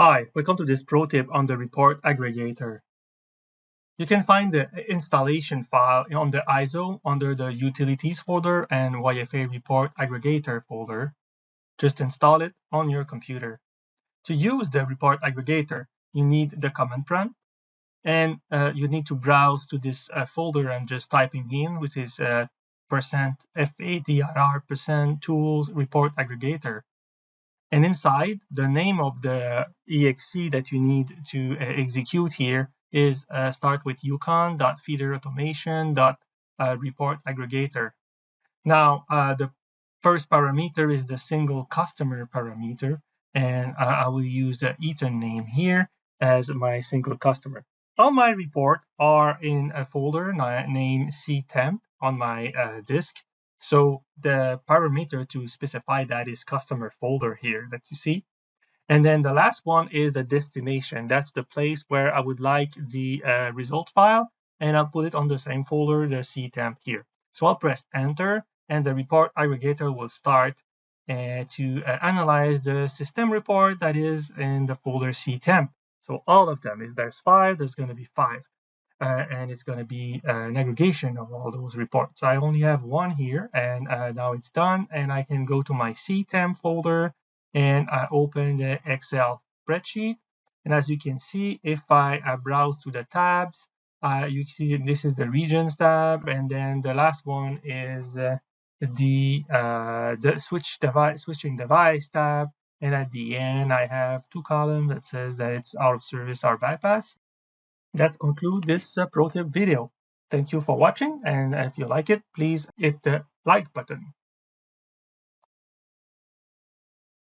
Hi, welcome to this pro tip on the Report Aggregator. You can find the installation file on the ISO under the Utilities folder and YFA Report Aggregator folder. Just install it on your computer. To use the Report Aggregator, you need the command prompt, and you need to browse to this folder and just typing in, which is %FADRR %tools report aggregator. And inside, the name of the exe that you need to execute here is start with yukon.feederautomation.report aggregator. Now, the first parameter is the single customer parameter, and I will use the Eaton name here as my single customer. All my reports are in a folder named ctemp on my disk. So the parameter to specify that is customer folder here that you see. And then the last one is the destination. That's the place where I would like the result file, and I'll put it on the same folder, the ctemp here. So I'll press enter, and the report aggregator will start to analyze the system report that is in the folder ctemp. So all of them, if there's 5, there's going to be 5. And it's going to be an aggregation of all those reports. I only have one here, and now it's done, and I can go to my ctemp folder and open the Excel spreadsheet. And as you can see, if I browse to the tabs, you see this is the regions tab, and then the last one is the switching device tab. And at the end, I have 2 columns that says that it's out of service or bypass. That concludes this pro tip video. Thank you for watching, and if you like it, please hit the like button.